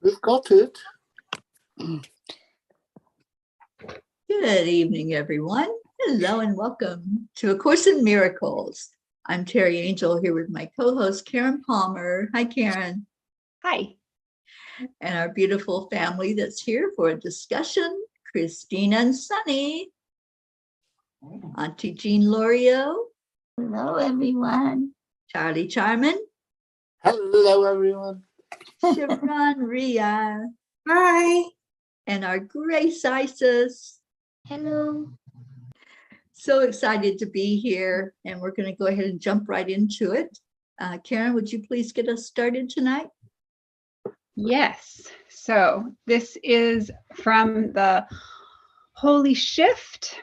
We've got it. Good evening, everyone. Hello and welcome to A Course in Miracles. I'm Teri Angel here with my co-host Karen Palmer. Hi, Karen. Hi. And our beautiful family that's here for a discussion, Christina and Sunny. Auntie Jean Lorio. Hello, everyone. Charlie Charman. Hello, everyone. Shivran Ria. Hi. And our Grace Isis. Hello. So excited to be here, and we're going to go ahead and jump right into it. Karen, would you please get us started tonight? Yes. So this is from the Holy Shift,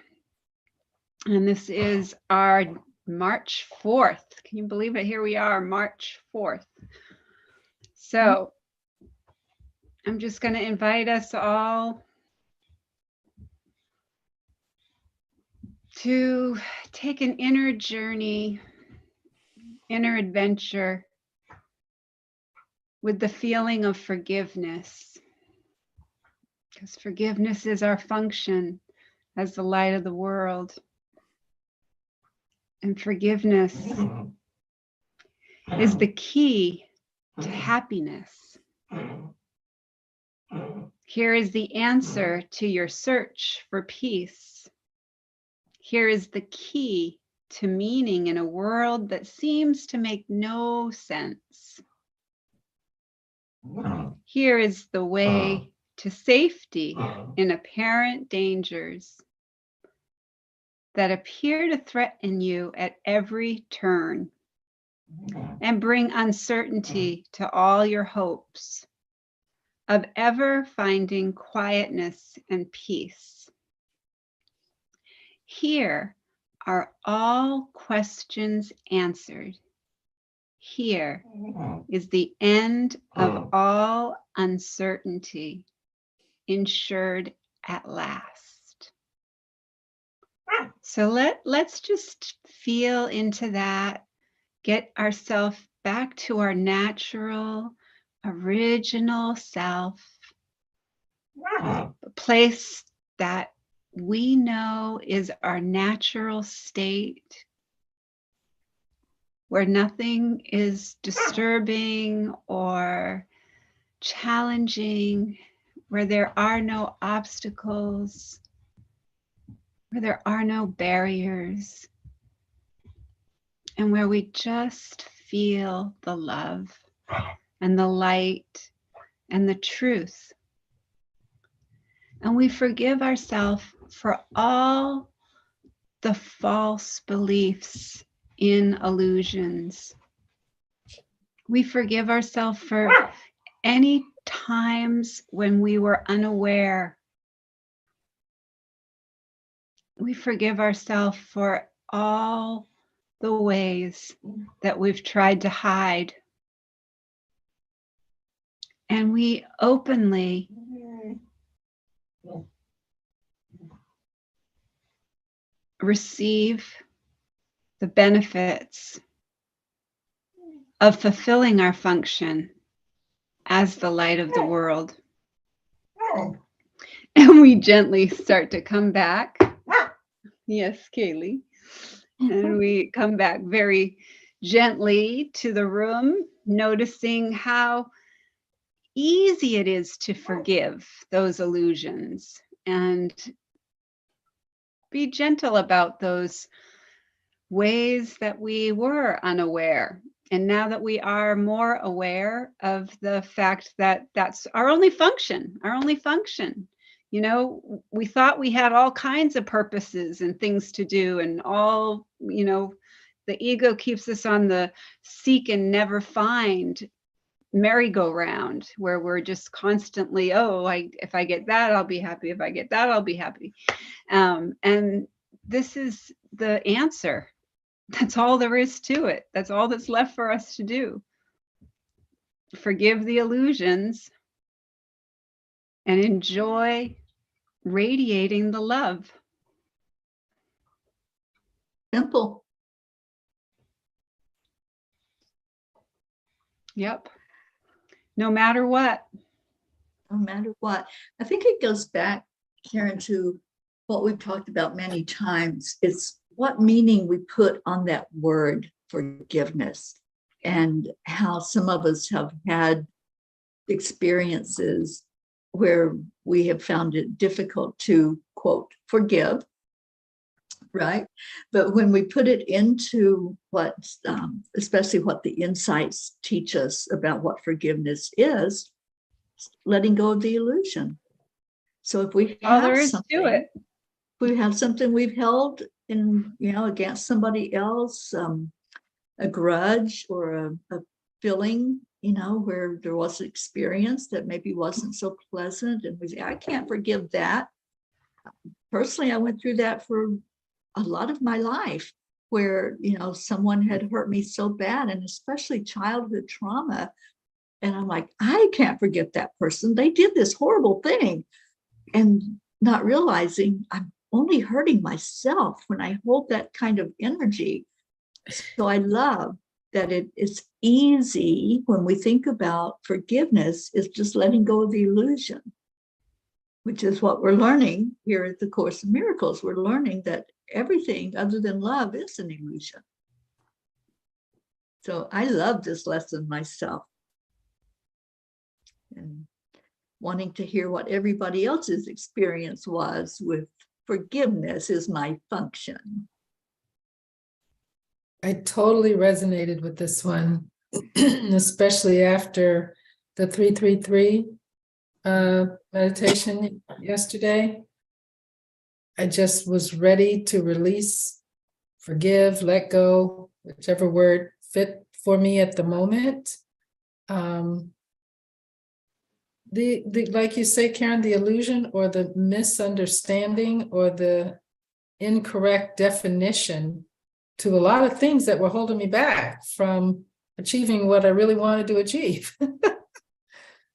and this is our March 4th. Can you believe it? Here we are, March 4th. So I'm just going to invite us all to take an inner journey, inner adventure with the feeling of forgiveness. Because forgiveness is our function as the light of the world. And forgiveness is the key to happiness. Here is the answer to your search for peace. Here is the key to meaning in a world that seems to make no sense. Here is the way to safety in apparent dangers that appear to threaten you at every turn and bring uncertainty to all your hopes of ever finding quietness and peace. Here are all questions answered. Here is the end of all uncertainty, ensured at last. So let's just feel into that, get ourselves back to our natural, original self, a place that we know is our natural state, where nothing is disturbing or challenging, where there are no obstacles, where there are no barriers, and where we just feel the love and the light and the truth. And we forgive ourselves for all the false beliefs in illusions. We forgive ourselves for any times when we were unaware. We forgive ourselves for all the ways that we've tried to hide. And we openly receive the benefits of fulfilling our function as the light of the world. And we gently start to come back. Yes, Kaylee. And we come back very gently to the room, noticing how easy it is to forgive those illusions and be gentle about those ways that we were unaware. And now that we are more aware of the fact that that's our only function. You know, we thought we had all kinds of purposes and things to do, and all, you know, the ego keeps us on the seek and never find merry-go-round, where we're just constantly, if I get that, I'll be happy. If I get that, I'll be happy. And this is the answer. That's all there is to it. That's all that's left for us to do. Forgive the illusions and enjoy radiating the love. Simple. Yep. No matter what, no matter what. I think it goes back, Karen, to what we've talked about many times. It's what meaning we put on that word forgiveness, and how some of us have had experiences where we have found it difficult to, quote, forgive, right? But when we put it into what, especially what the insights teach us about what forgiveness is, letting go of the illusion. So if we All there have is to something, it. we have something we've held in, against somebody else, a grudge or a feeling, where there was an experience that maybe wasn't so pleasant, and we say, I can't forgive that. Personally, I went through that for a lot of my life, where, someone had hurt me so bad, and especially childhood trauma. And I'm like, I can't forget that person. They did this horrible thing. And not realizing I'm only hurting myself when I hold that kind of energy. So I love that it's easy when we think about forgiveness, is just letting go of the illusion, which is what we're learning here at the Course in Miracles. We're learning that everything other than love is an illusion. So I love this lesson myself. And wanting to hear what everybody else's experience was with forgiveness is my function. I totally resonated with this one, especially after the 333 meditation yesterday. I just was ready to release, forgive, let go, whichever word fit for me at the moment. The like you say, Karen, the illusion or the misunderstanding or the incorrect definition to a lot of things that were holding me back from achieving what I really wanted to achieve.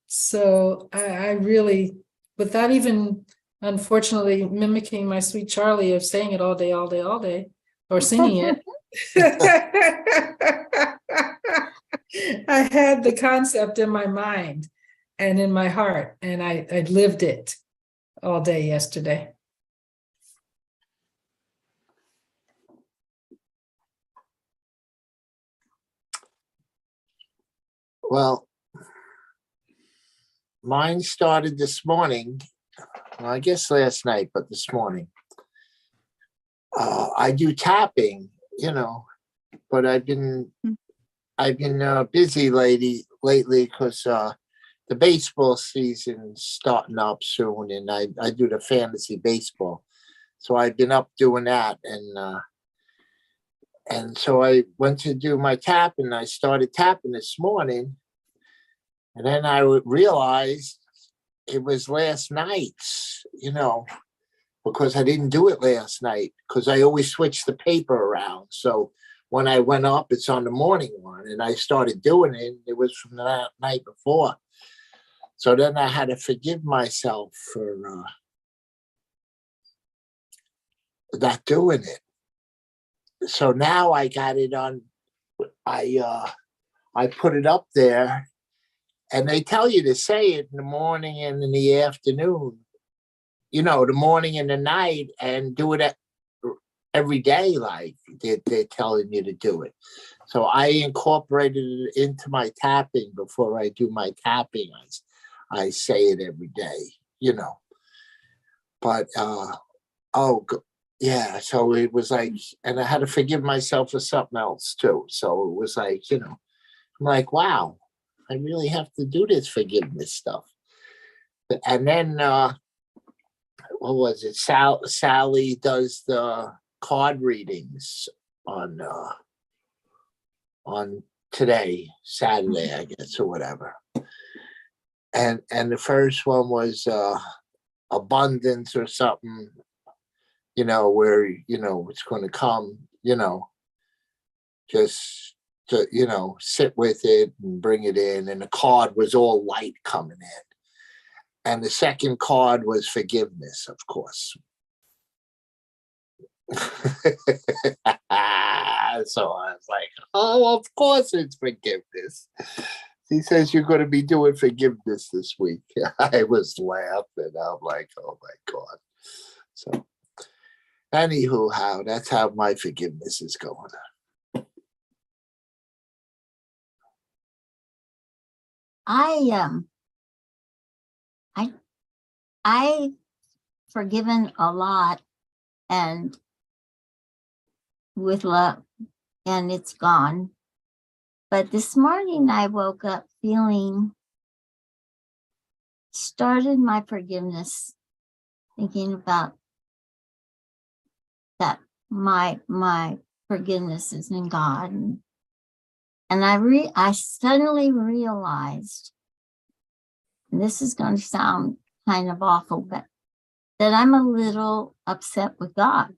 So I really, without even unfortunately mimicking my sweet Charlie of saying it all day, all day, all day, or singing it, I had the concept in my mind and in my heart, and I lived it all day yesterday. Well, mine started this morning. Well, I guess last night, but this morning. I do tapping, but I've been busy lately because the baseball season's starting up soon, and I do the fantasy baseball, so I've been up doing that, and so I went to do my tapping. I started tapping this morning, and then I realized it was last night's, because I didn't do it last night, because I always switch the paper around. So when I went up, it's on the morning one, and I started doing it. It was from the night before. So then I had to forgive myself for not doing it. So now I got it on, I put it up there, and they tell you to say it in the morning and in the afternoon, the morning and the night, and do it every day, like they're telling you to do it. So I incorporated it into my tapping. Before I do my tapping, I say it every day, But, yeah, so it was like, and I had to forgive myself for something else too. So it was like, I'm like, wow, I really have to do this forgiveness stuff. And then, what was it? Sally does the card readings on today, Saturday, I guess, or whatever. And the first one was abundance or something, where it's going to come, just to sit with it and bring it in. And the card was all light coming in. And the second card was forgiveness, of course. So I was like, oh, of course it's forgiveness. He says you're going to be doing forgiveness this week. I was laughing. I'm like, oh my God. So, anywho, that's how my forgiveness is going. I've forgiven a lot and with love, and it's gone. But this morning I woke up started my forgiveness, thinking about that my forgiveness is in God. And I suddenly realized, and this is going to sound kind of awful, but that I'm a little upset with God.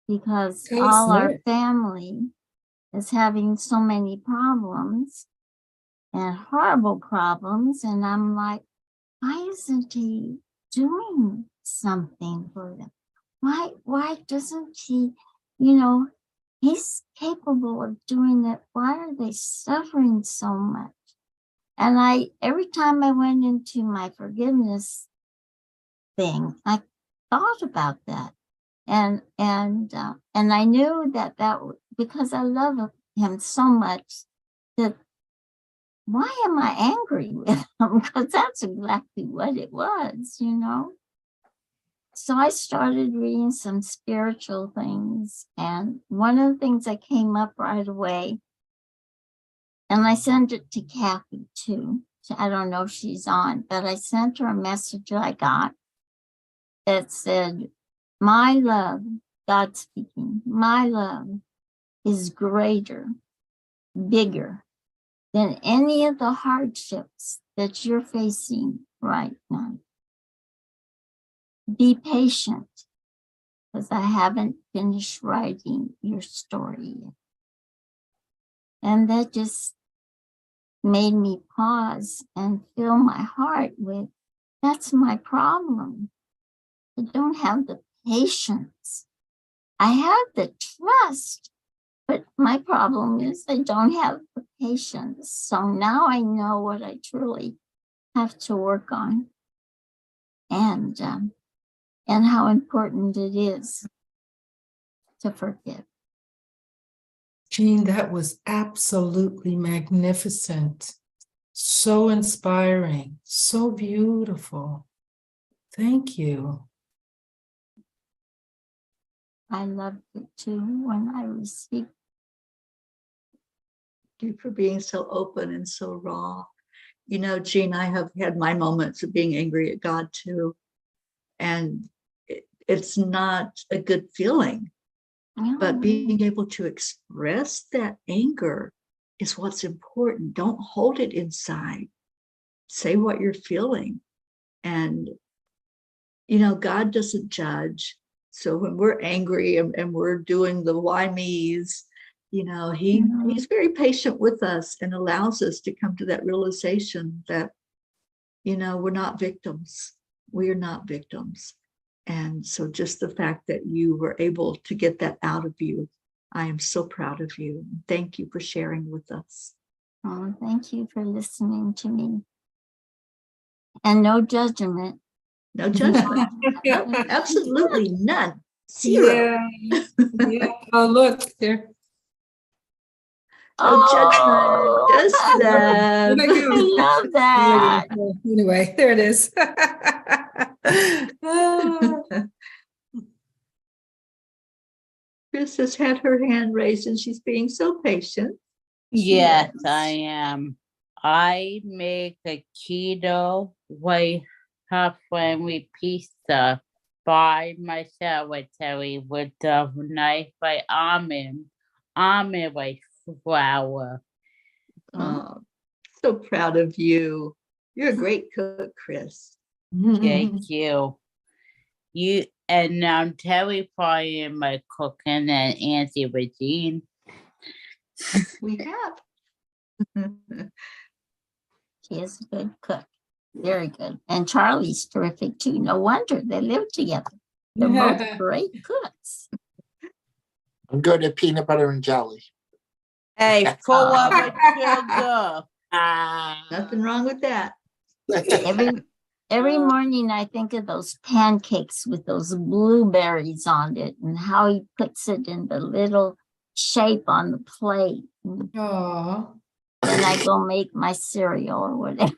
Because all our family is having so many problems and horrible problems. And I'm like, why isn't he doing something for them? Why doesn't he, he's capable of doing that. Why are they suffering so much? And every time I went into my forgiveness thing, I thought about that. And I knew that because I love him so much, that why am I angry with him? Because that's exactly what it was, So I started reading some spiritual things, and one of the things that came up right away, and I sent it to Kathy too. I don't know if she's on, but I sent her a message I got that said, my love, God speaking, my love is greater, bigger than any of the hardships that you're facing right now. Be patient, because I haven't finished writing your story yet. And that just made me pause and fill my heart with, that's my problem. I don't have the patience. I have the trust, but my problem is I don't have the patience. So now I know what I truly have to work on, and how important it is to forgive. Jean, that was absolutely magnificent. So inspiring, so beautiful. Thank you. I loved it too when I received. Thank you for being so open and so raw. Jean, I have had my moments of being angry at God too. And it's not a good feeling. But being able to express that anger is what's important. Don't hold it inside. Say what you're feeling. And, God doesn't judge. So when we're angry and we're doing the why me's, he's very patient with us and allows us to come to that realization that, we're not victims. We are not victims. And so just the fact that you were able to get that out of you, I am so proud of you. Thank you for sharing with us. Oh, thank you for listening to me. And no judgment. No judgment. Absolutely none. Zero. Yeah. Oh, look there. No judgment. Just love. I love that. Anyway, there it is. Chris has had her hand raised and she's being so patient. Yes, I am. I make a keto white halfway with pizza by myself with Teri with the knife by almond with flour. Oh, so proud of you. You're a great cook, Chris. Thank you. You and now Teri frying my cooking and Auntie with Jean. We have. She is a good cook. Very good. And Charlie's terrific too. No wonder they live together. They're both great cooks. I'm good at peanut butter and jelly. Hey, full of a sugar. Nothing wrong with that. Every morning I think of those pancakes with those blueberries on it and how he puts it in the little shape on the plate. And Oh, then I go make my cereal or whatever.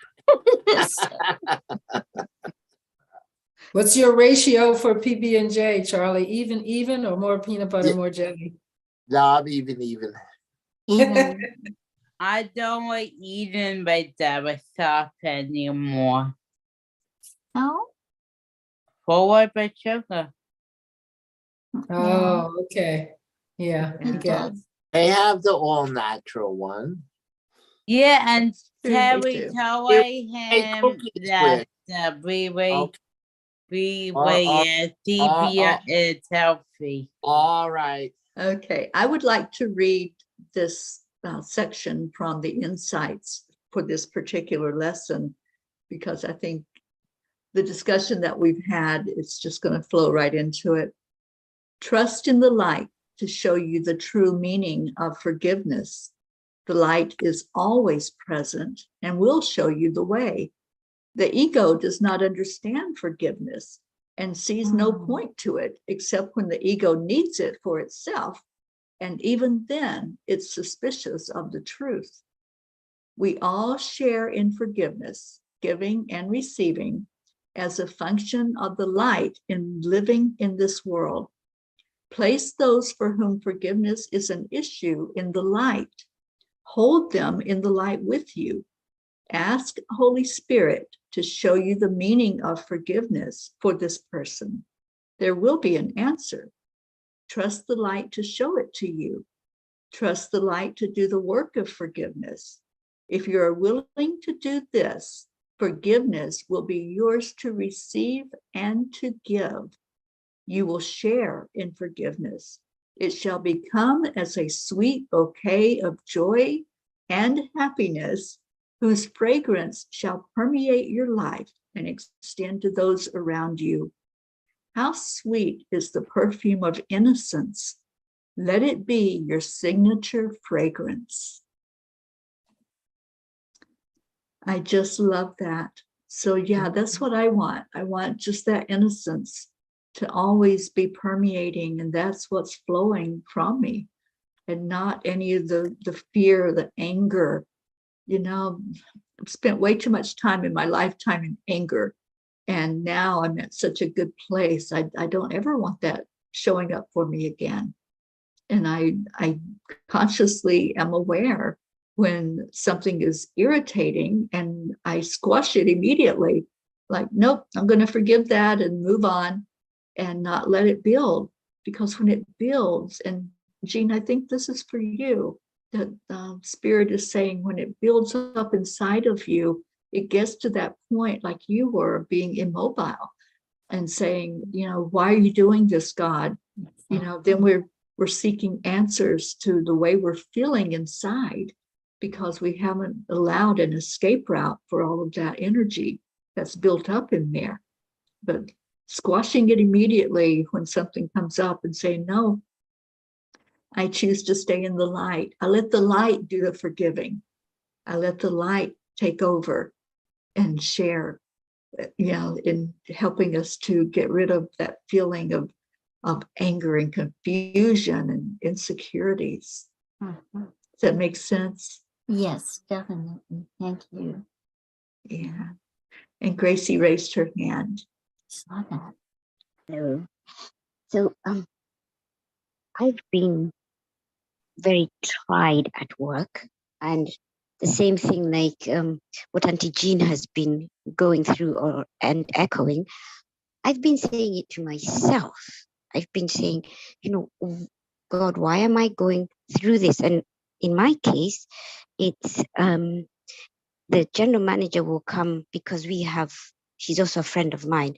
what's your ratio for PB&J, Charlie? Even, or more peanut butter, more jelly? No, I'm even. Even I don't like eating my that stuff anymore. no, Full of a sugar. Oh, okay. Yeah, I it get it. does. They have the all natural one. Yeah, and True, me Terry too. told Hey, him cookies that with. the freeway, Okay. stevia is healthy. All right. Okay, I would like to read this section from the insights for this particular lesson, because I think the discussion that we've had is just going to flow right into it. Trust in the light to show you the true meaning of forgiveness. The light is always present and will show you the way. The ego does not understand forgiveness and sees no point to it except when the ego needs it for itself. And even then, it's suspicious of the truth. We all share in forgiveness, giving and receiving, as a function of the light in living in this world. Place those for whom forgiveness is an issue in the light. Hold them in the light with you. Ask Holy Spirit to show you the meaning of forgiveness for this person. There will be an answer. Trust the light to show it to you. Trust the light to do the work of forgiveness. If you are willing to do this, forgiveness will be yours to receive and to give. You will share in forgiveness. It shall become as a sweet bouquet of joy and happiness, whose fragrance shall permeate your life and extend to those around you. How sweet is the perfume of innocence. Let it be your signature fragrance. I just love that. So yeah, that's what I want. I want just that innocence to always be permeating, and that's what's flowing from me, and not any of the fear, the anger. You know, I've spent way too much time in my lifetime in anger, and now I'm at such a good place. I don't ever want that showing up for me again. And I consciously am aware when something is irritating, and I squash it immediately. Like, nope, I'm going to forgive that and move on and not let it build. Because when it builds, and Jean, I think this is for you, that Spirit is saying when it builds up inside of you, it gets to that point like you were, being immobile and saying, you know, why are you doing this, God? You know, then we're seeking answers to the way we're feeling inside, because we haven't allowed an escape route for all of that energy that's built up in there. But squashing it immediately when something comes up and saying, no, I choose to stay in the light. I let the light do the forgiving. I let the light take over and share, you know, in helping us to get rid of that feeling of anger and confusion and insecurities. Does that make sense? Yes, definitely. Thank you. Yeah. And Gracie raised her hand. Saw that. Hello. So I've been very tried at work, and the same thing like what Auntie Jean has been going through and echoing. I've been saying it to myself. I've been saying, you know, God, why am I going through this? And in my case, it's the general manager will come because she's also a friend of mine,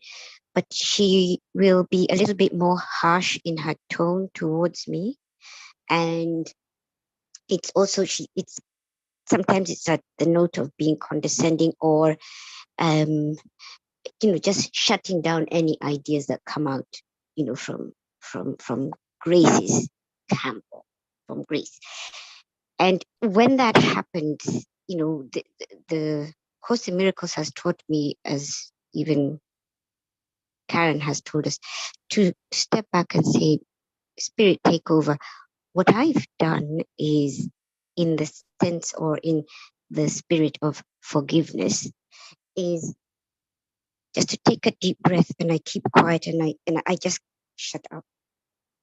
but she will be a little bit more harsh in her tone towards me. And it's also, it's sometimes it's at the note of being condescending or, you know, just shutting down any ideas that come out, you know, from Grace's camp, from Grace. And when that happens, you know, the Course in Miracles has taught me, as even Karen has told us, to step back and say, Spirit, take over. What I've done is, in the sense or in the spirit of forgiveness, is just to take a deep breath, and I keep quiet, and I just shut up.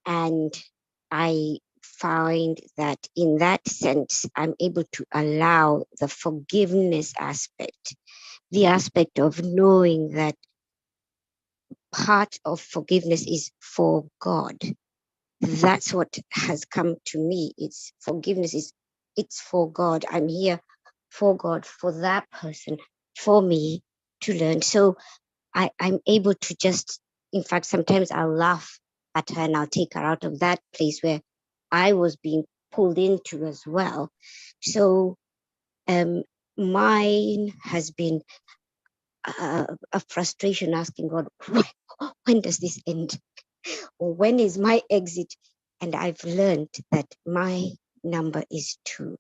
And I find that in that sense, I'm able to allow the forgiveness aspect, the aspect of knowing that part of forgiveness is for God. That's what has come to me. It's forgiveness is, it's for God. I'm here for God, for that person, for me to learn. So I'm able to just, in fact, sometimes I'll laugh at her and I'll take her out of that place where I was being pulled into as well. So mine has been a frustration, asking God, when does this end? Or when is my exit? And I've learned that my number is 2.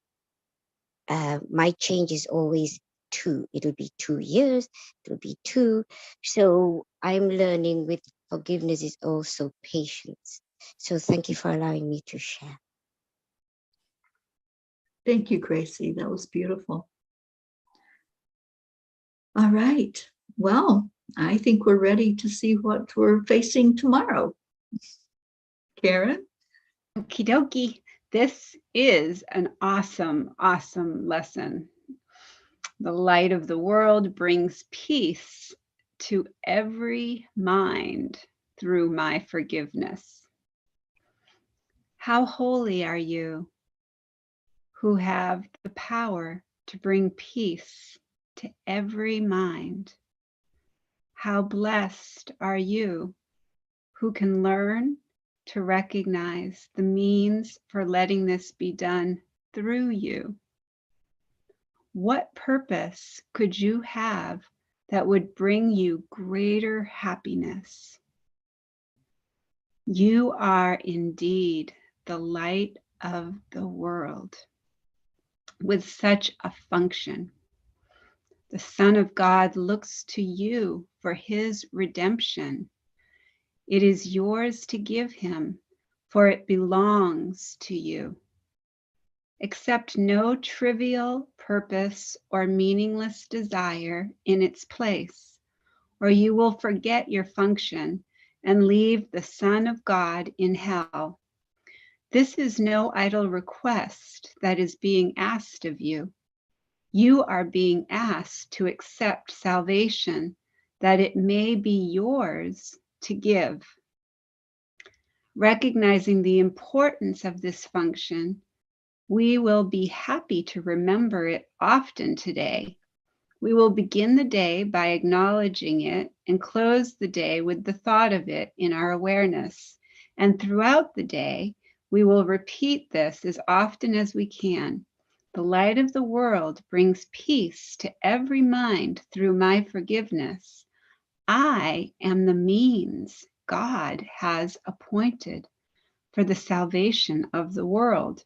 My change is always 2. It'll be 2 years, it'll be 2. So I'm learning with forgiveness is also patience. So thank you for allowing me to share. Thank you, Gracie. That was beautiful. All right. Well, I think we're ready to see what we're facing tomorrow. Karen? Okie dokie. This is an awesome, awesome lesson. The light of the world brings peace to every mind through my forgiveness. How holy are you who have the power to bring peace to every mind? How blessed are you who can learn to recognize the means for letting this be done through you? What purpose could you have that would bring you greater happiness? You are indeed the light of the world with such a function. The Son of God looks to you for his redemption. It is yours to give him, for it belongs to you. Accept no trivial purpose or meaningless desire in its place, or you will forget your function and leave the Son of God in hell. This is no idle request that is being asked of you. You are being asked to accept salvation, that it may be yours to give. Recognizing the importance of this function, we will be happy to remember it often today. We will begin the day by acknowledging it and close the day with the thought of it in our awareness. And throughout the day, we will repeat this as often as we can. The light of the world brings peace to every mind through my forgiveness. I am the means God has appointed for the salvation of the world.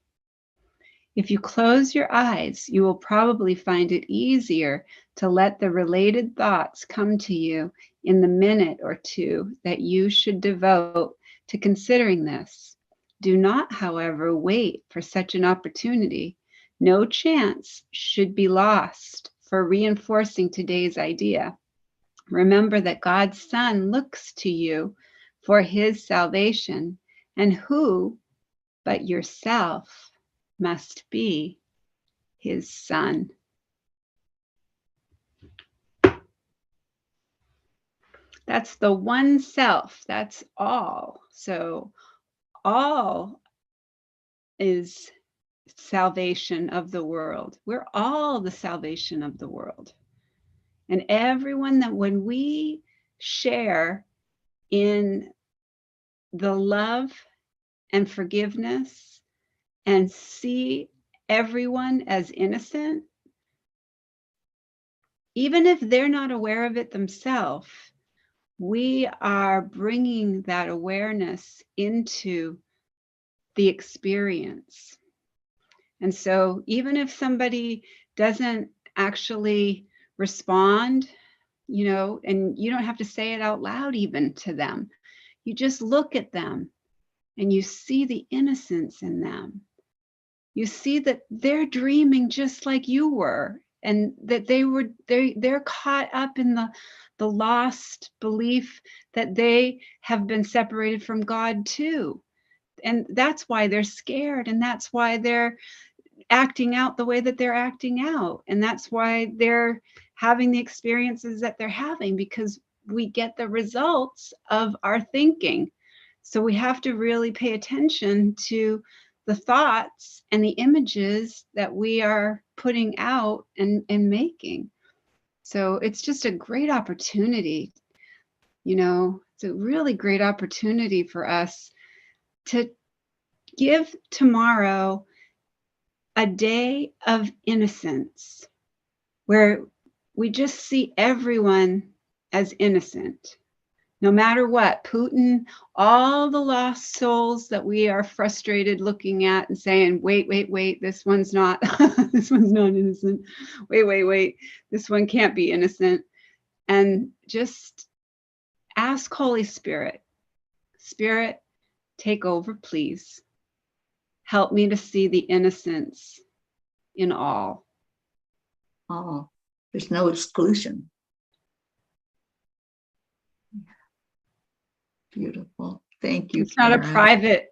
If you close your eyes, you will probably find it easier to let the related thoughts come to you in the minute or two that you should devote to considering this. Do not, however, wait for such an opportunity. No chance should be lost for reinforcing today's idea. Remember that God's Son looks to you for his salvation, and who but yourself must be his son. That's the one self. That's all. So all is salvation of the world. We're all the salvation of the world. And everyone that when we share in the love and forgiveness and see everyone as innocent, even if they're not aware of it themselves, we are bringing that awareness into the experience. And so even if somebody doesn't actually respond, you know, and you don't have to say it out loud even to them, you just look at them and you see the innocence in them. You see that they're dreaming just like you were, and that they're caught up in the lost belief that they have been separated from God too. And that's why they're scared, and that's why they're acting out the way that they're acting out, and that's why they're having the experiences that they're having, because we get the results of our thinking. So we have to really pay attention to the thoughts and the images that we are putting out and making. So it's just a great opportunity, you know, it's a really great opportunity for us to give tomorrow a day of innocence where we just see everyone as innocent. No matter what, Putin, all the lost souls that we are frustrated looking at and saying, wait, this one's not, this one's not innocent. Wait, this one can't be innocent. And just ask Holy Spirit, Spirit, take over, please. Help me to see the innocence in all. Oh, there's no exclusion. Beautiful. Thank you. It's not a Karen. private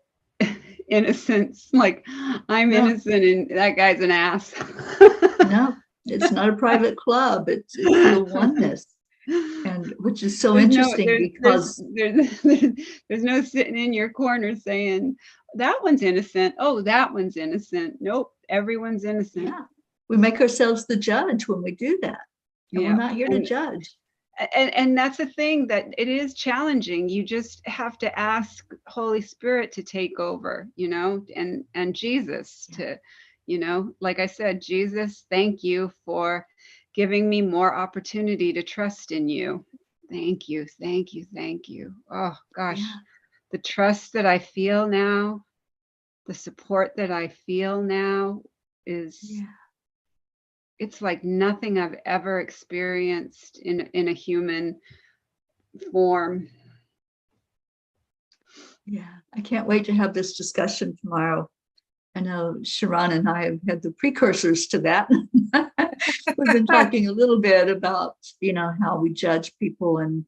innocence, like I'm No. innocent and that guy's an ass. No, it's not a private club. It's the oneness, and which is so There's interesting because there's no sitting in your corner saying that one's innocent. Oh, that one's innocent. Nope, everyone's innocent. yeah, we make ourselves the judge when we do that, and Yeah. we're not here to judge. And that's the thing, that it is challenging. You just have to ask Holy Spirit to take over, you know, and Jesus to, you know, like I said, Jesus, thank you for giving me more opportunity to trust in you. Thank you. Oh gosh, Yeah. the trust that I feel now, the support that I feel now is, it's like nothing I've ever experienced in a human form. Yeah, I can't wait to have this discussion tomorrow. I know Sharon and I have had the precursors to that. We've been talking a little bit about, you know, how we judge people, and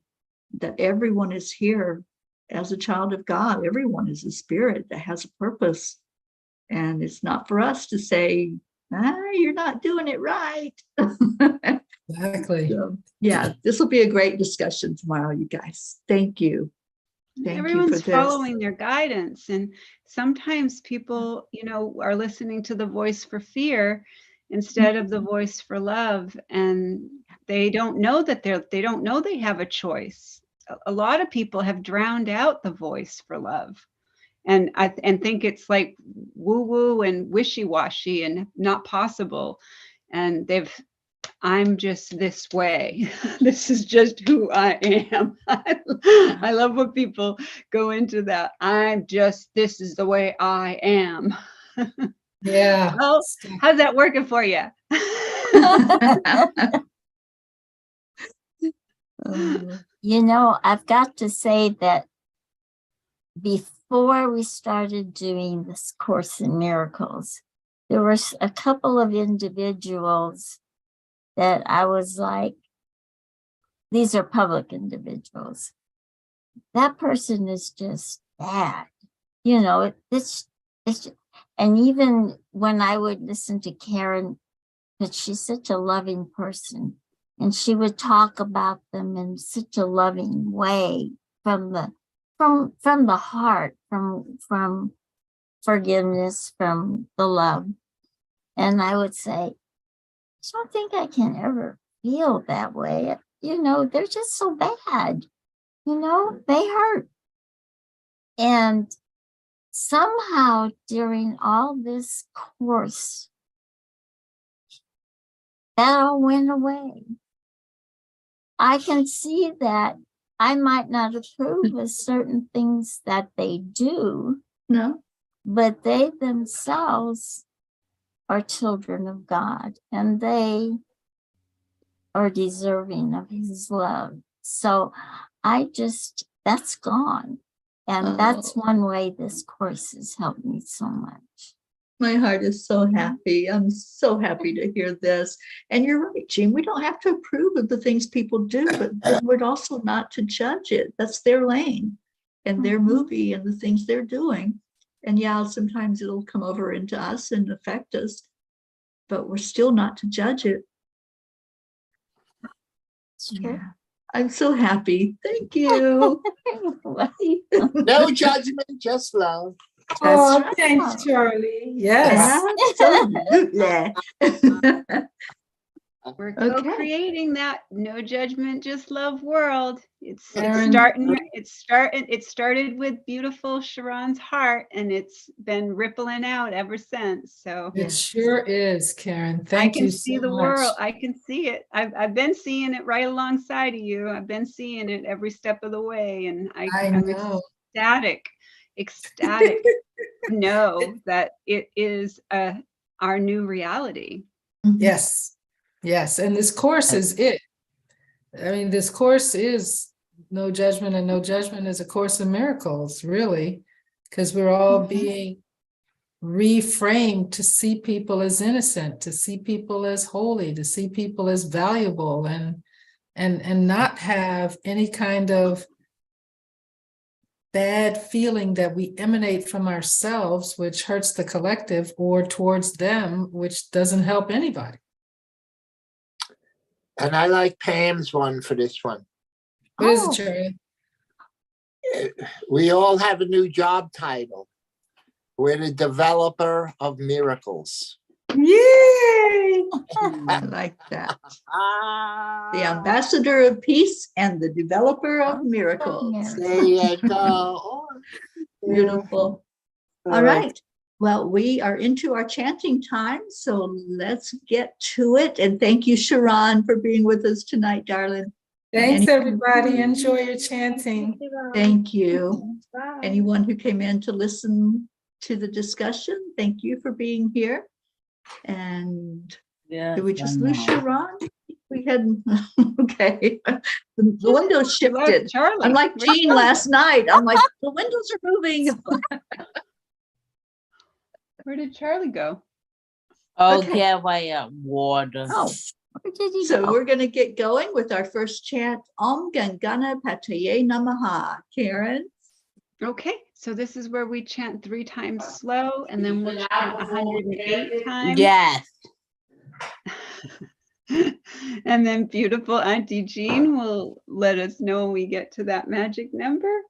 that everyone is here as a child of God. Everyone is a spirit that has a purpose. And it's not for us to say, you're not doing it right. Exactly. So, yeah, this will be a great discussion tomorrow, you guys. Thank you. Thank Everyone's you for this. following their guidance, and sometimes people, you know, are listening to the voice for fear instead of the voice for love, and they don't know that they don't know they have a choice. A lot of people have drowned out the voice for love, and think it's like woo woo and wishy washy and not possible, and I'm just this way. This is just who I am. I love when people go into that. This is the way I am. Yeah. Well, how's that working for you? You know, I've got to say that before we started doing this Course in Miracles, there were a couple of individuals that I was like, these are public individuals. That person is just bad. You know, it's and even when I would listen to Karen, but she's such a loving person, and she would talk about them in such a loving way from the heart, from forgiveness, from the love. And I would say, I don't think I can ever feel that way. You know, they're just so bad. You know, they hurt. And somehow during all this course, that all went away. I can see that I might not approve of certain things that they do, No, but they themselves are children of God, and they are deserving of his love. So that's gone. And that's one way this course has helped me so much. My heart is so happy. I'm so happy to hear this. And you're right, Jean. We don't have to approve of the things people do, but we're also not to judge it. That's their lane and their movie and the things they're doing. And yeah, sometimes it'll come over into us and affect us, but we're still not to judge it. Yeah. I'm so happy. Thank you. No judgment, just love. Oh, right. thanks, Charlie. Yes. Absolutely. We're Okay. co-creating that no judgment, just love world. It Karen. started with beautiful Sharon's heart, and it's been rippling out ever since. So It sure is, Karen. Thank I can you see so the much. world. I can see it. I've been seeing it right alongside of you. I've been seeing it every step of the way, and I'm know. ecstatic to know that it is our new reality. Yes. Yes. And this course is it. I mean, this course is no judgment, and no judgment is a course in miracles, really, because we're all being reframed to see people as innocent, to see people as holy, to see people as valuable, and not have any kind of bad feeling that we emanate from ourselves, which hurts the collective, or towards them, which doesn't help anybody. And I like Pam's one for this one. What is it, Charlie? We all have a new job title. We're the developer of miracles. Yay! I like that. The ambassador of peace and the developer of miracles. There you go. Beautiful. All right. Well, we are into our chanting time, so let's get to it. And thank you, Sharon, for being with us tonight, darling. Thanks, everybody. Enjoy your chanting. Thank you. Anyone who came in to listen to the discussion, thank you for being here. And did we just lose Sharon? We had, okay. The window shifted. Charlie. I'm like Jean last night. I'm like, the windows are moving. Where did Charlie go? Okay, water. Oh, Where did he so go? we're going to get going with our first chant, Om Gam Ganapataye Namaha. Karen? Okay, so this is where we chant 3 times slow, and then we'll chant 108 times. Yes. And then beautiful Auntie Jean will let us know when we get to that magic number.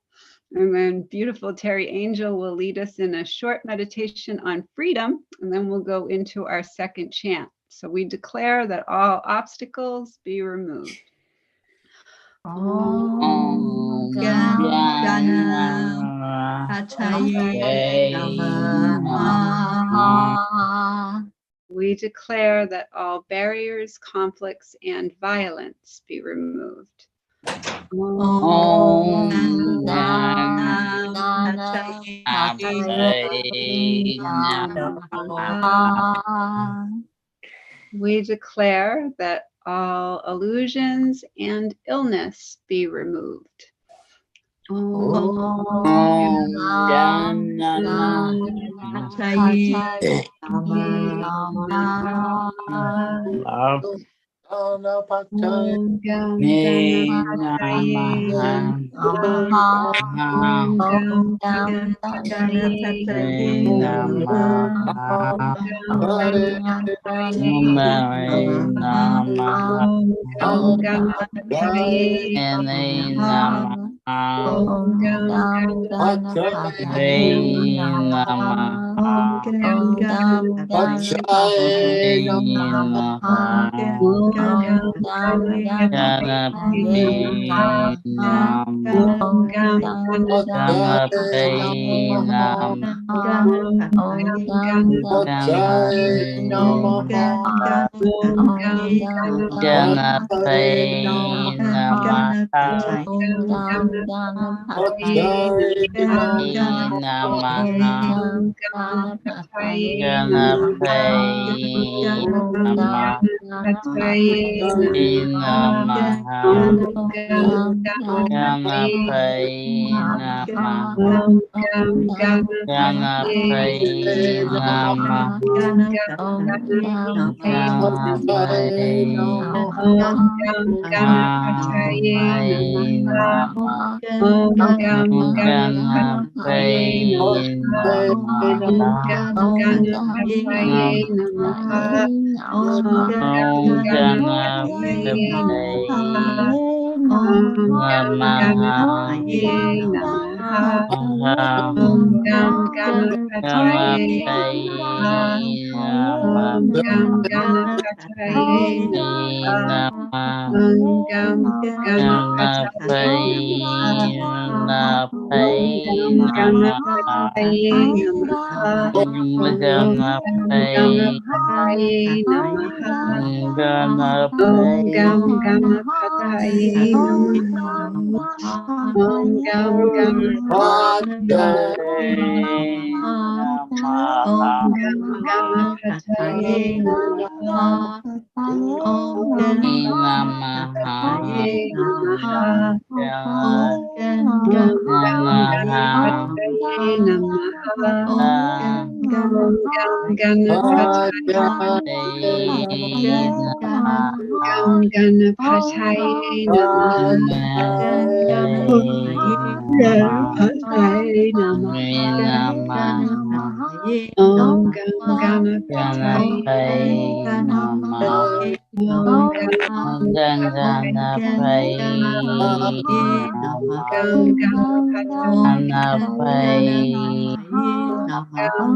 And then beautiful Teri Angel will lead us in a short meditation on freedom, and then we'll go into our second chant. So we declare that all obstacles be removed. Om Gam Ganapataye Namaha. We declare that all barriers, conflicts, and violence be removed. Om Gam Ganapataye Namaha. We declare that all illusions and illness be removed. Om Ganapataye Namaha. Om Gam Ganapataye Om Gam Ganapataye Namaha. Om Ganapataye Namaha. Om Ganapataye Namaha. Om Ganapataye Namaha. Om Ganapataye Namaha. Om Ganapataye Namaha. Om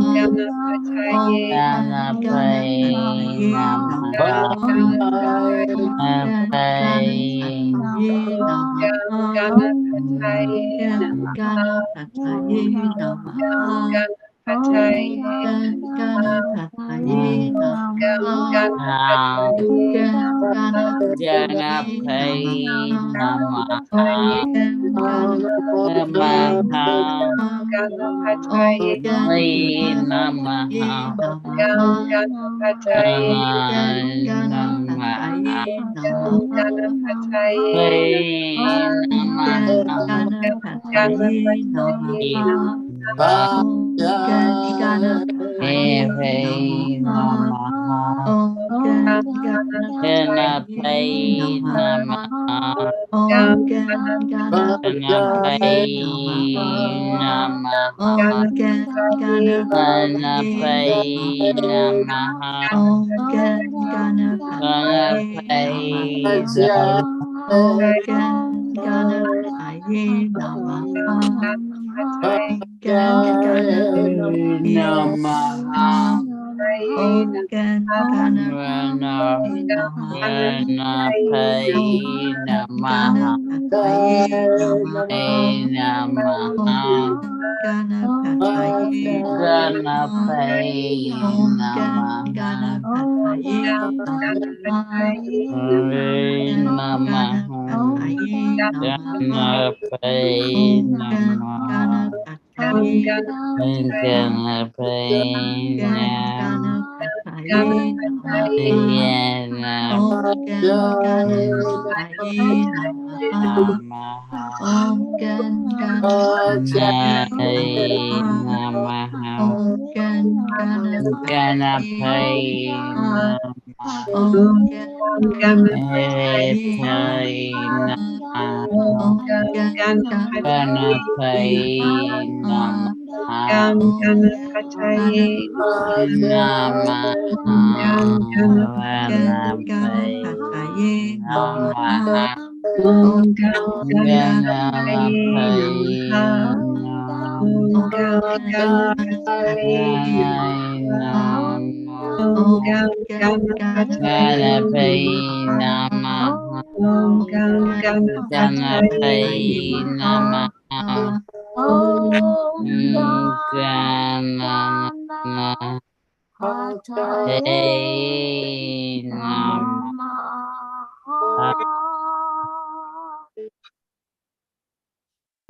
Ganapataye Ganapataye Namaha. Om Ganapataye Namaha. Om Ganapataye Namaha. Om Ganapataye Namaha. Om Ganapataye Namaha. Om Ganapataye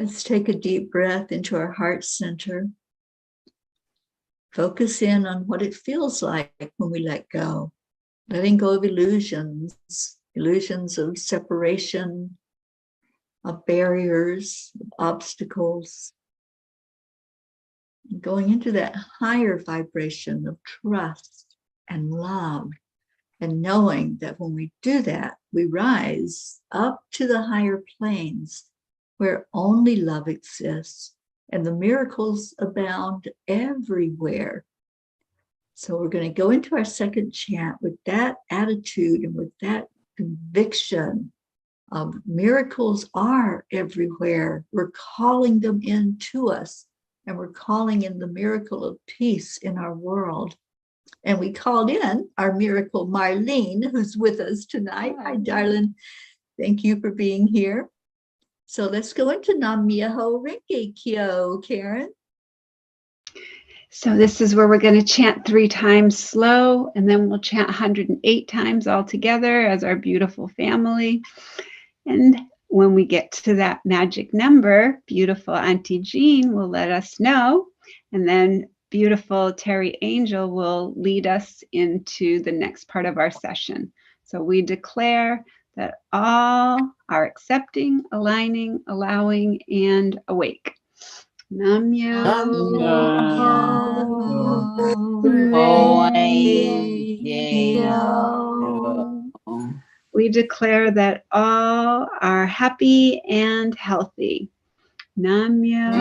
Let's take a deep breath into our heart center. Focus in on what it feels like when we let go. Letting go of illusions of separation, of barriers, of obstacles. And going into that higher vibration of trust and love, and knowing that when we do that, we rise up to the higher planes where only love exists and the miracles abound everywhere. So we're going to go into our second chant with that attitude and with that conviction of miracles are everywhere. We're calling them into us, and we're calling in the miracle of peace in our world. And we called in our miracle Marlene, who's with us tonight. Hi, darling. Thank you for being here. So let's go into Nam Myoho Renge Kyo, Karen. So this is where we're going to chant 3 times slow, and then we'll chant 108 times all together as our beautiful family. And when we get to that magic number, beautiful Auntie Jean will let us know. And then beautiful Teri Angel will lead us into the next part of our session. So we declare that all are accepting, aligning, allowing, and awake. Nam Myoho Renge Kyo. We declare that all are happy and healthy. Nam Myoho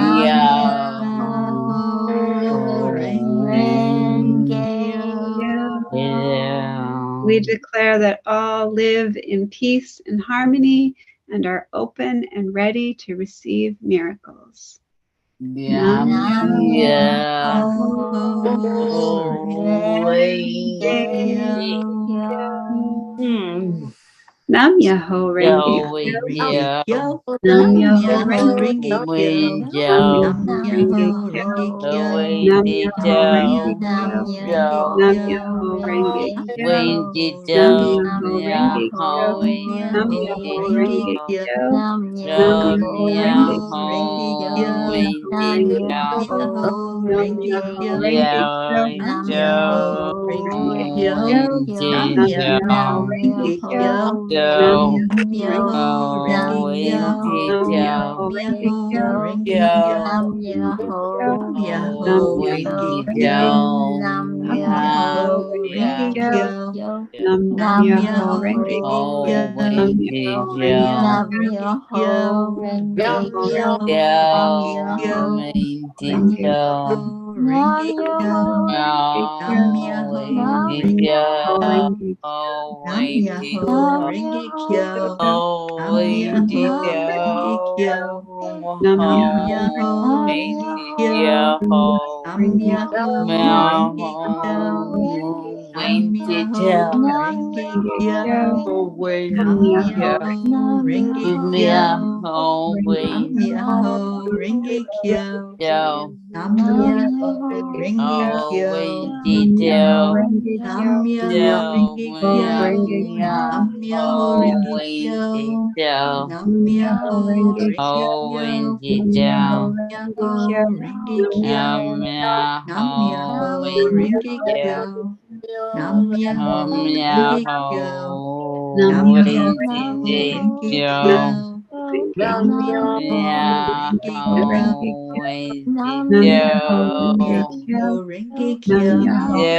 Renge Kyo. We declare that all live in peace and harmony and are open and ready to receive miracles. Nam Nam Myoho Renge Kyo. Nam Myoho Renge Kyo. Nam Myoho Renge Kyo. Nam Myoho Renge Kyo. Nam Myoho Renge Kyo. Nam Myoho Renge Kyo. Nam Myoho Renge Kyo. Nam Myoho Renge Kyo. Nam Myoho Renge Kyo. Nam Myoho Renge Kyo. Nam Myoho Renge Kyo. Nam Myoho Renge Kyo. Nam Myoho Renge Kyo. Nam Myoho Renge Kyo.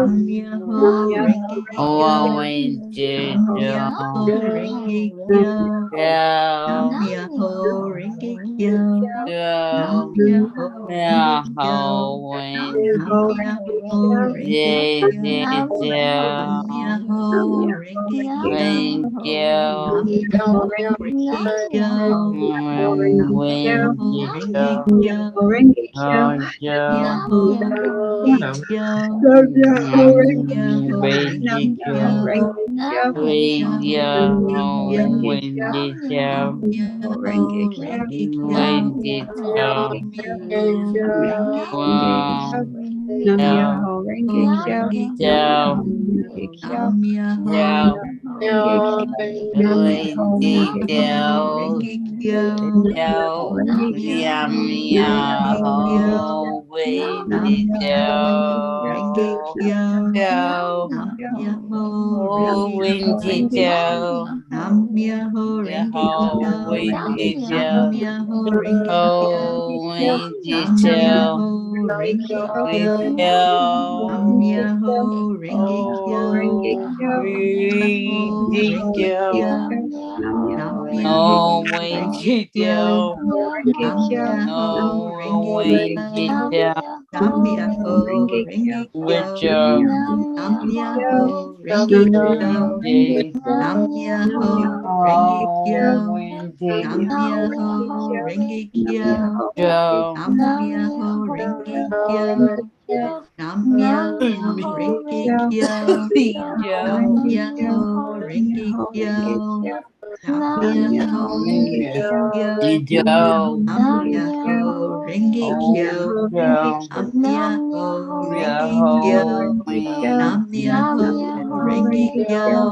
Nam Myoho Renge Kyo. Nam Myoho Renge Kyo. Renge Nam Kyo. Thank Myoho you. Renge Kyo. Renge Nam Kyo. Myoho Thank Renge you. Kyo. Oh, Nam Myoho Renge Myoho Kyo. Myoho Renge Thank Kyo. you. Nam Myoho Renge Kyo. Nam Myoho Renge Kyo. Myoho Renge Kyo. Namyo Renge Myoho Kyo. Renge So, Kyo. Renge Kyo. Myoho so, Renge Kyo. Namyo Renge Kyo. Renge Kyo. so, Myoho Renge Kyo. Yummy, Myoho Renge Kyo. so, Myoho oh, Renge windy Kyo. go, Myoho the Renge whole Kyo. windy go, Myoho Renge Kyo. oh, windy go, Myoho Renge we Kyo. go, Myoho Renge Kyo. oh, Myoho windy Renge go, Kyo. oh, Myoho Renge windy Kyo. go, Myoho oh, Renge windy Kyo. go, Myoho Renge which Kyo. Myoho Renge Kyo. windy Myoho Renge oh, Kyo. windy Myoho Renge Kyo. go, Myoho Renge Kyo. Myoho Renge Kyo. Joe, Myoho Renge Kyo. Myoho Renge Kyo. Joe, Myoho Renge oh, Kyo. Joe, Myoho Renge Yo, Kyo. man, Myoho Renge Kyo. Myoho Renge Kyo.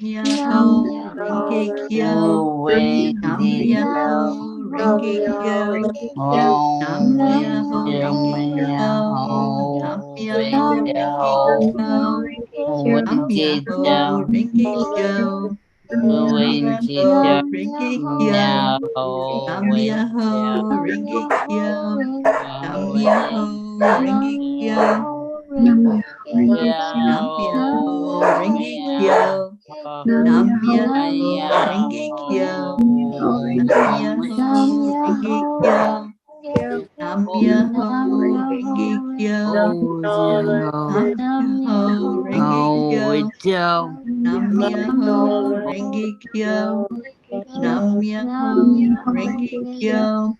Joe, Myoho Renge Kyo. oh, Wendy, Joe, Myoho Renge Kyo. oh, Myoho Wendy, Renge man, Kyo. oh, Myoho Wendy, Renge Kyo. Wendy, Myoho Joe, Renge Kyo. Wendy, Joe, Myoho Renge Kyo. no, Wendy, Myoho Renge Kyo. oh, Myoho Renge Kyo. Myoho Renge Kyo. Myoho Renge Kyo. Myoho Renge Kyo.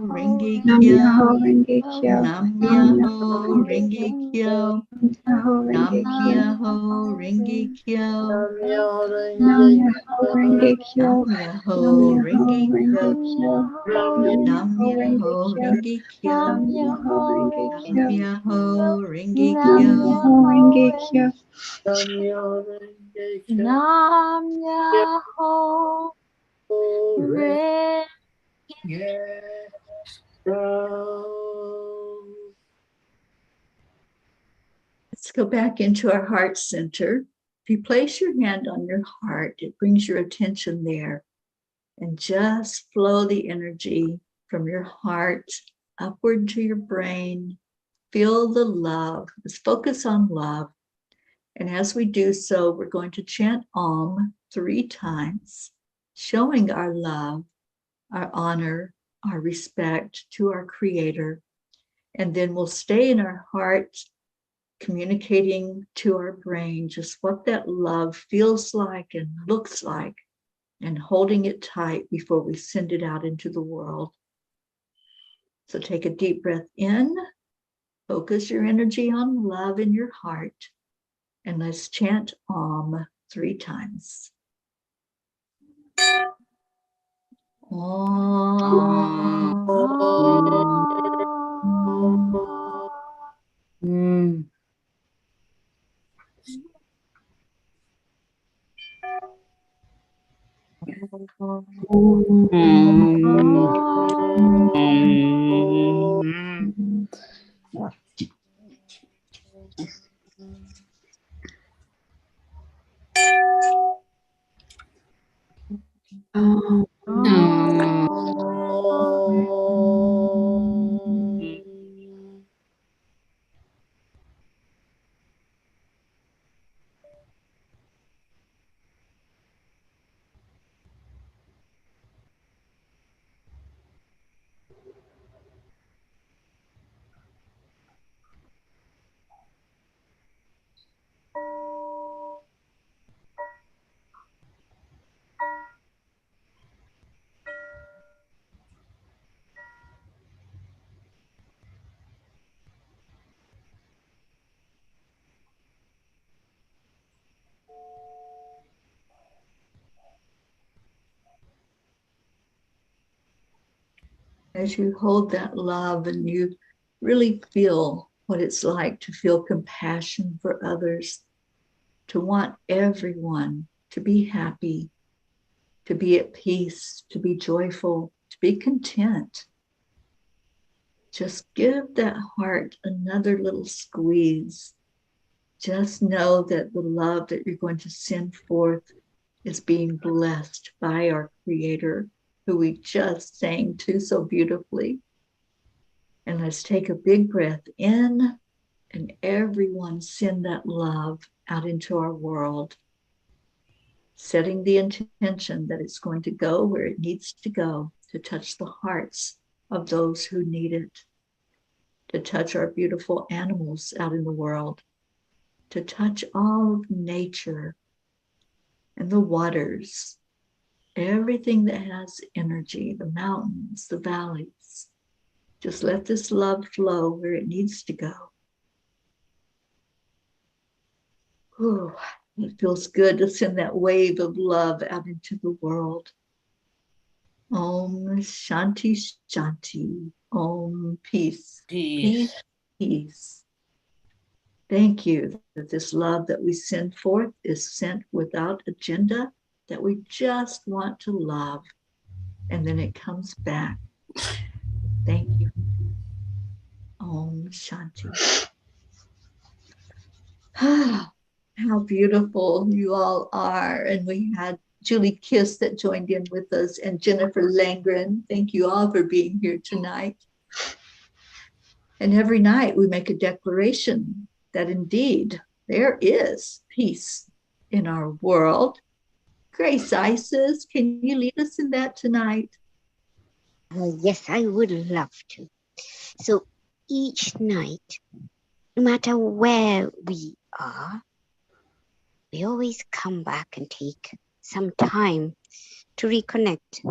Myoho Renge Kyo. Myoho Renge Kyo. Myoho Renge Kyo. Myoho Renge Kyo. Myoho Renge Kyo. Myoho Renge Kyo. Myoho Renge Kyo. Myoho Renge Kyo. Myoho Renge Kyo. Myoho Renge Kyo. Nam Myoho Renge Let's go back into our heart center. If you place your hand on your heart, it brings your attention there. And just flow the energy from your heart upward to your brain. Feel the love. Let's focus on love. And as we do so, we're going to chant Om 3 times, showing our love, our honor, our respect to our Creator. And then we'll stay in our heart, communicating to our brain just what that love feels like and looks like, and holding it tight before we send it out into the world. So take a deep breath in, focus your energy on love in your heart, and let's chant Om 3 times. Om. as you hold that love and you really feel what it's like to feel compassion for others, to want everyone to be happy, to be at peace, to be joyful, to be content. Just give that heart another little squeeze. Just know that the love that you're going to send forth is being blessed by our Creator, who we just sang to so beautifully. And let's take a big breath in, and everyone send that love out into our world, setting the intention that it's going to go where it needs to go, to touch the hearts of those who need it, to touch our beautiful animals out in the world, to touch all of nature and the waters, everything that has energy, the mountains, the valleys. Just let this love flow where it needs to go. Ooh, it feels good to send that wave of love out into the world. Om Shanti Shanti. Om Peace. Peace. Peace. Thank you that this love that we send forth is sent without agenda, that we just want to love, and then it comes back. Thank you. Om Shanti. How beautiful you all are. And we had Julie Kiss that joined in with us, and Jennifer Langren. Thank you all for being here tonight. And every night we make a declaration that indeed there is peace in our world. Grace Isis, can you lead us in that tonight? Yes, I would love to. So each night, no matter where we are, we always come back and take some time to reconnect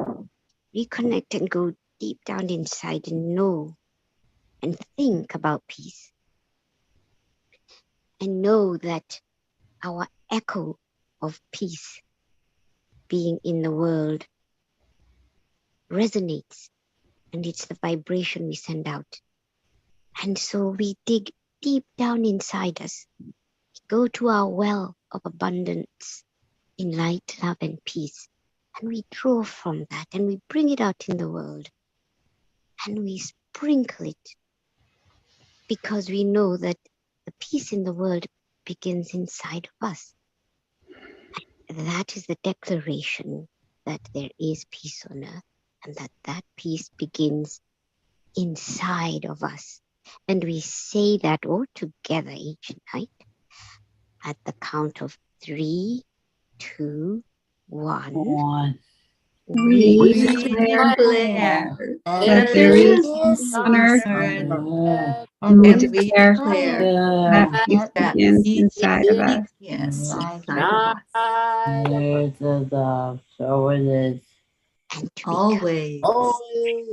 and go deep down inside and know and think about peace. And know that our echo of peace being in the world resonates, and it's the vibration we send out. And so we dig deep down inside us, go to our well of abundance in light, love, and peace. And we draw from that and we bring it out in the world. And we sprinkle it because we know that the peace in the world begins inside of us. And that is the declaration that there is peace on earth, and that peace begins inside of us. And we say that all together each night at the count of 3, 2, 1. One. We declare that there is peace on earth, and we and we declare declare that peace that begins peace inside of us. begins inside of us. There's a love, so it is. And to Always Always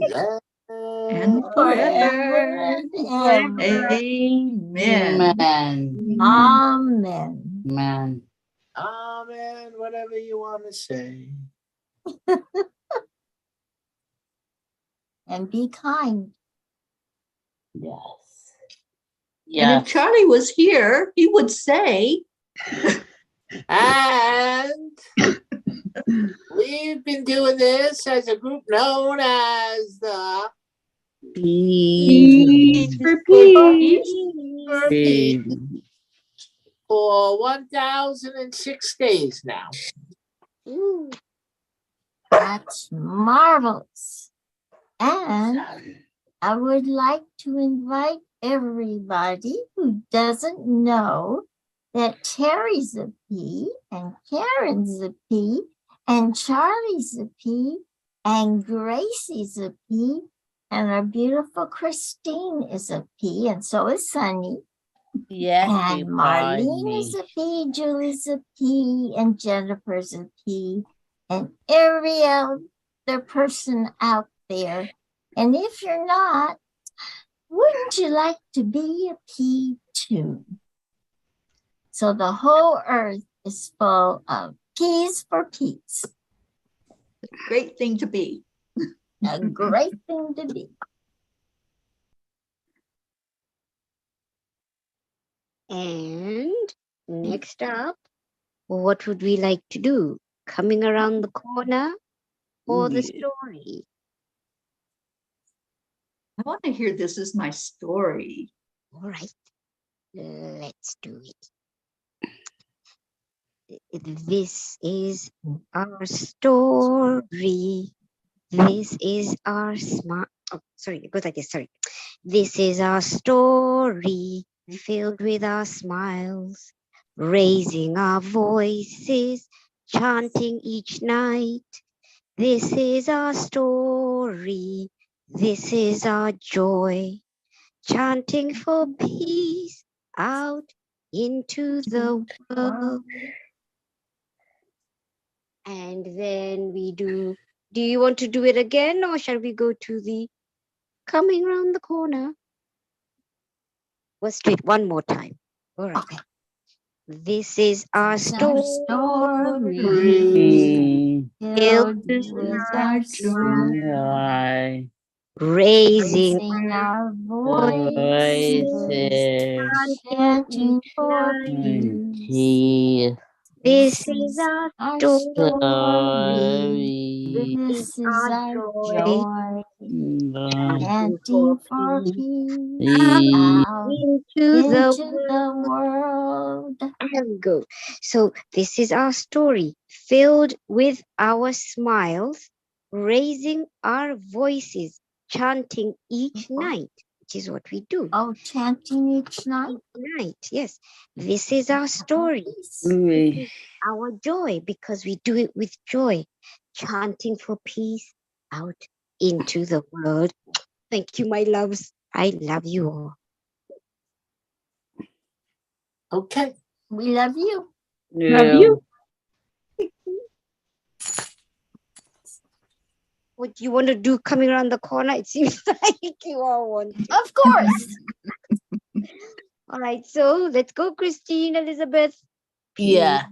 and forever. Forever. Amen. Amen. Amen. Amen. Amen, whatever you want to say. And be kind. Yes. And if Yes. Charlie was here, he would say, And we've been doing this as a group known as the Peace for peace. Peace for 1,006 days now. Ooh. That's marvelous. And I would like to invite everybody who doesn't know that Teri's a P, and Karen's a P, and Charlie's a P, and Gracie's a P, and our beautiful Christine is a P, and so is Sunny. Yes, And you Marlene is a P, Julie's a P, and Jennifer's a P, and every other person out there. And if you're not, wouldn't you like to be a P too? So the whole earth is full of P's for peace. great thing to be. A great thing to be. And next up, what would we like to do? Coming around the corner or the Yeah. story? I want to hear This Is My Story. All right, let's do it. This is our story. This is our smart. Oh, sorry, it goes like this. Sorry. This is our story, filled with our smiles, raising our voices, chanting each night. This is our story. This is our joy, chanting for peace out into the world. And then we do you want to do it again, or shall we go to the coming round the corner? Let's do it one more time. All right. Okay. This is our It's our story. Mm, Filled Filled with our joy, I raising raising our voices, voices chanting for and peace. tea This is our our story. story. This is our joy, Chanting chanting for peace The out into the into the world. There we go. So this is our story, filled with our smiles, raising our voices, chanting each night, which is what we do. Oh, chanting each night. Night, yes. This is our story, we our joy, because we do it with joy, chanting for peace out into the world. Thank you, my loves. I love you all. Okay. We love you. Love you. What do you want to do coming around the corner? It seems like you all want to. Of course. All right, so let's go, Christine, Elizabeth. Yeah.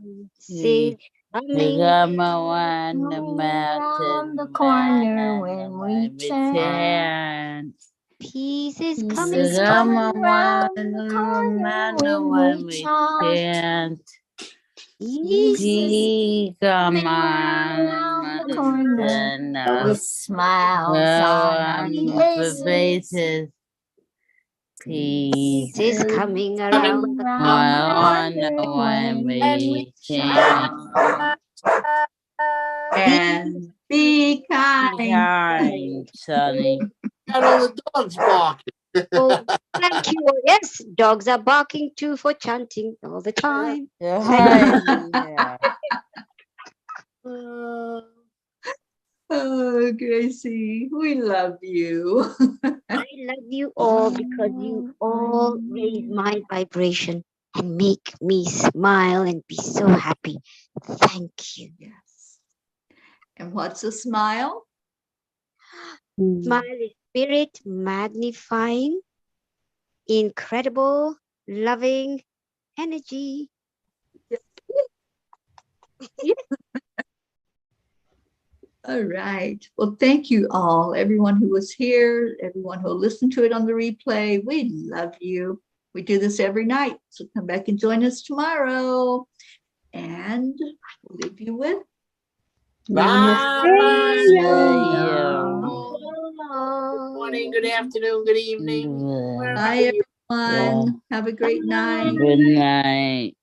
Pieces coming Come on the Coming mountain around the corner when we chant. chant. pieces Pieces coming Come coming on around the the corner mountain when we chant. chant. Pieces Come coming around the corner on, with smiles on our faces. faces. Peace Peace is coming Coming around the around the on corner when when we we chant. chant. And be kind. Kind, Sonny. Got all the dogs barking. Oh, thank you. Yes, dogs are barking too for chanting all the time. Yeah. Oh, Gracie, we love you. I love you all because you all raise my vibration and make me smile and be so happy. Thank you. Yes. And what's a smile? Smile is spirit magnifying, incredible, loving energy. All right. Well, thank you all, everyone who was here, everyone who listened to it on the replay. We love you. We do this every night. So come back and join us tomorrow. And we'll leave you with Bye. Good Good morning, good afternoon, good evening. bye, everyone. Have a great night. night.